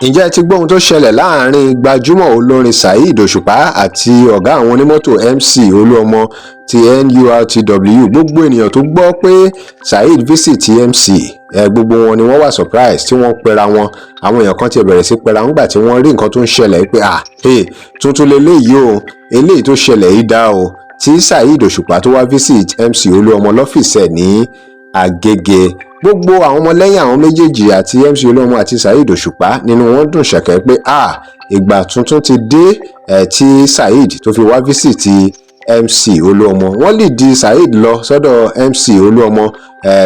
Ǹjẹ́ ẹ ti gbọ́ ohun tó ṣẹlẹ̀ láàrin gbajúmọ̀ olórin Saheed Osupa àti ọ̀gá àwọn onímọ́tò Mc Oluomo ti NURTW? Gbogbo ènìyàn tó gbọ́ pé Saheed visit Mc gbogbo wọn ni wọ́n wà surprise tí wọ́n pera wọn. Àwọn èèyàn kan ti bẹ̀rẹ̀ sí pera wọn nígbà tí wọ́n rí nǹkan tó ń ṣẹlẹ̀ pé tuntun leléyìí o, eléyìí tó ṣẹlẹ̀ yìí dá o, tí Saheed Osupa tó wá visit Mc Oluomo lọ́fíìsì ẹ̀ ní Agége. Gbogbo àwọn ọmọlẹ́yìn àwọn méjèèjì àti Mc Oluomo àti Saheed Osupa nínú wọn dùn ṣẹ̀kẹ̀ pé ìgbà tuntun ti dé tí Saheed tó fi wá visit Mc Oluomo. Wọ́n lè di Saheed lọ sọ́dọ̀ Mc Oluomo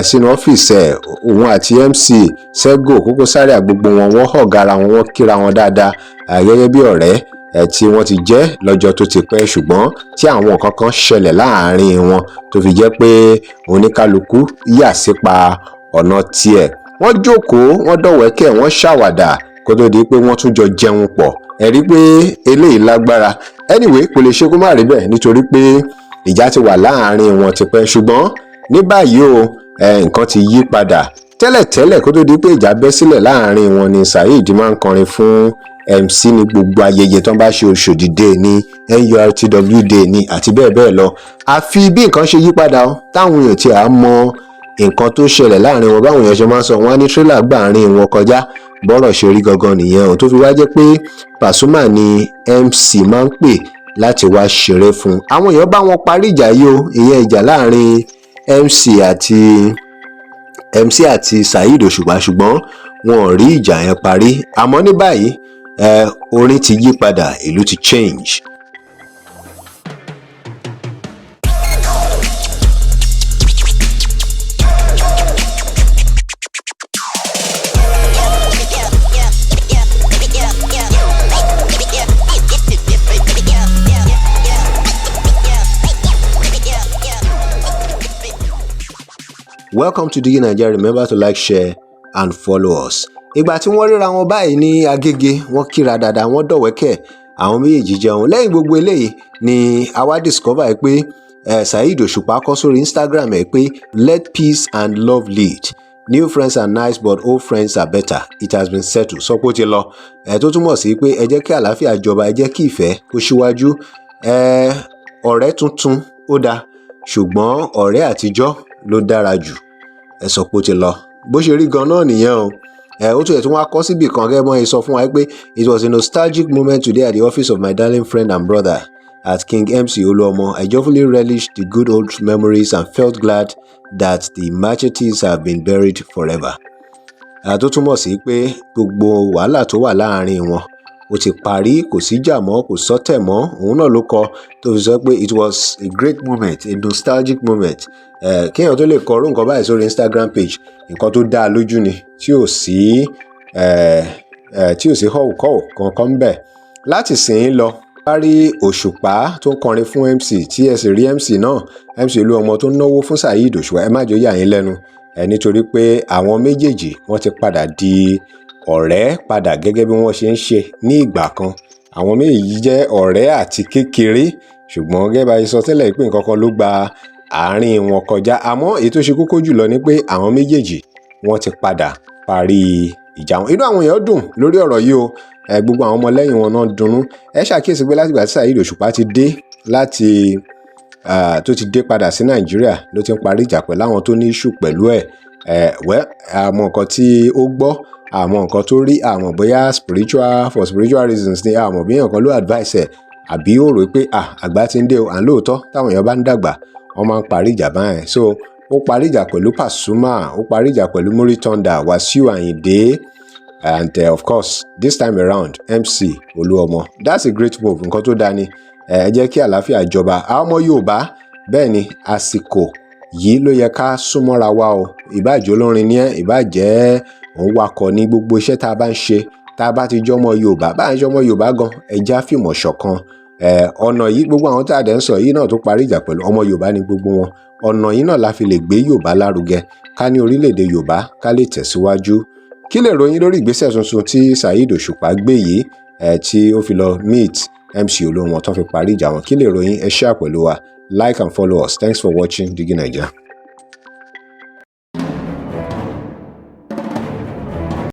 sínú ọ́fíìsì ẹ̀. Òun àti Mc Sego Koko Zaria gbogbo wọn hug ara wọn, wọ́n kíra wọn dáadáa gẹ́gẹ́ bí ọ̀rẹ́ tí wọ́n ti jẹ́ lọ́jọ́ tó ti pẹ́, ṣùgbọ́n tí àwọn nǹkan kan ṣẹlẹ̀ láàrin wọn tó fi jẹ́ pé oníkálukú yà sípa ọ̀nà tiẹ̀. Wọ́n jókòó, wọ́n dọ̀wẹ́kẹ̀, wọ́n ṣàwàdà kó tó di pé wọ́n tún jọ jẹun pọ̀. Ẹ rí pé eléyìí lágbára. Anyway, kò lè ṣe kó má rí bẹ́ẹ̀ nítorí pé ìjà ti wà láàrin wọn ti pẹ́, ṣùgbọ́n ní báyìí o nǹkan ti yí padà. Tẹ́lẹ̀tẹ́lẹ̀ kó tó di pé ìjà bẹ́ sílẹ̀ láàrin wọn ni Saheed máa ń kọrin fún MC ní gbogbo ayẹyẹ tó ń bá ṣe Oṣòdì Day ní NURTW Day ní àti bẹ́ẹ̀ bẹ́ẹ̀ lọ. Àfi bí nǹkan ṣe yí padà táwọn èèyàn ti mọ nǹkan tó ṣẹlẹ̀ láàrin wọn, báwọn èèyàn ṣe máa ń sọ wọn á ní tírélà gbà àárín wọn kọjá, bọ́rọ̀ ṣe rí gangan nìyẹn tó fi wá jẹ́ pé Pasuma ni MC máa ń pè láti wá ṣeré fún. Àwọn èèyàn bá wọn parí ìjà yìí ìyẹn ìjà láàrin MC àti Saheed Osupa, ṣùgbọ́n wọn ò rí ìjà yẹn parí. Àmọ́ ní báyìí orin ti yí padà, ìlú ti change. Welcome to Digi Nigeria. Remember to like, share and follow us. Ìgbà tí wọ́n ríra wọn báyìí ní Agége, wọ́n kíra dáadáa, wọ́n dọ̀wẹ́kẹ̀, àwọn méjèèjì jẹun. Lẹ́yìn gbogbo eléyìí ni a wá discover pé Saheed Osupa kọ sórí Instagram pé let peace and love lead. New friends are nice but old friends are better. It has been settled. Sọ pé ó ti lọ. Tó túmọ̀ sí pé ẹ jẹ́ kí àlàáfíà jọba, ẹ jẹ́ kí ìfẹ́ kó ṣíwájú. Ọ̀rẹ́ tuntun ó dáa, ṣùgbọ́n ọ̀rẹ́ àtijọ́ ló dára jù. Ẹ sọ pé ó ti lọ. Bó ṣe rí gan-an nìyẹn o. Ó tún yẹ tí wọ́n á kọ́ síbì kan gẹ́gẹ́ bọ́n sọ fún wa pé it was a nostalgic moment today at the office of my darling friend and brother at King Mc Oluomo. I joyfully relished the good old memories and felt glad that the machetes have been buried forever. Tó túmọ̀ sí pé gbogbo wàhálà tó wà láàrin wọn ó ti parí, kò sí jà mọ́, kò sọ́tẹ̀ mọ́. Òun náà ló kọ tó fi sọ pé it was a great moment, a nostalgic moment. Kéèyàn tó lè kọ orú nǹkan báyìí sórí Instagram page, nǹkan tó dáa lójú ni, tí ò sí họ́wùkọ́wù kankan ń bẹ̀. Láti sìn lọ, bá rí Òṣùpá tó ń kọrin fún MC, tí ẹ sì rí MC náà, MC Oluomo tó ń náwó fún Saheed Osupa, ẹ má jẹ́ ó yà yín lẹ́nu. Nítorí pé àwọn méjèèjì wọ́n ti padà di ọ̀rẹ́ padà gẹ́gẹ́ bí wọ́n ṣe ń ṣe ní ìgbà kan. Àwọn méjèèjì jẹ́ ọ̀rẹ́ àti kékeré, ṣùgbọ́n gẹ́gẹ́ bá ṣe sọ tẹ́lẹ̀ pé nǹkan kan ló gba àárín wọn kọjá. Àmọ́ èyí tó ṣe kókó jùlọ ni pé àwọn méjèèjì wọ́n ti padà parí ìjà wọn. Inú àwọn èèyàn dùn lórí ọ̀rọ̀ yìí o. Gbogbo àwọn ọmọlẹ́yìn wọn náà dunnú. Ẹ ṣàkíyèsí pé láti ìgbà tí Saheed Osupa ti dé tó ti dé padà sí Nàìjíríà ló ti ń parí ìjà pẹ̀lú àwọn tó ní issue pẹ̀lú ẹ̀. Àmọ́ nǹkan tí ó gbọ́, àmọ́ nǹkan tó rí, àmọ́ bóyá for spiritual reasons ni, àmọ́ bí nǹkan ló advice ẹ̀ àbí ó rò pé àgbà ti ń dé o. Lóòótọ́ táwọn èèyàn bá ń dàgbà wọ́n máa ń parí ìjà báyẹn. So ó parí ìjà pẹ̀lú Pasuma, ó parí ìjà pẹ̀lú Muri Thunder, Wasiu Ayinde, and of course this time around MC Oluomo. That's a great move. Nǹkan tó dáa ni. Ẹ jẹ́ kí àlàáfíà jọba. Àwọn ọmọ Yorùbá bẹ́ẹ̀ ni àsìkò yìí ló yẹ ká súnmọ́ra wa o. Ìbájẹ́ olórin ni ẹ́, ìbájẹ́ òun wakọ̀ ní gbogbo iṣẹ́ tá a bá ń ṣe, tá a bá ti jọmọ Yorùbá, bá a ń jọmọ Yorùbá gan, ẹ já fìmọ̀ ṣọ̀kan. Ọ̀nà yìí gbogbo àwọn tá a dẹ̀ ń sọ yìí náà tó parí ìjà pẹ̀lú ọmọ Yorùbá ni gbogbo wọn. Ọ̀nà yìí náà la fi lè gbé Yorùbá lárugẹ, ká ní orílẹ̀-èdè Yorùbá ká lè tẹ̀síwájú. Kí lè ròyìn lórí ìgbésẹ̀ tuntun tí Saheed Osupa gbé yìí tí ó fi lọ meet MC Oluomo tó fi parí ìjà wọn? Kí lè ròyìn? Ẹ share pẹ̀lú wa, like and follow us. Thanks for watching Digi Nigeria.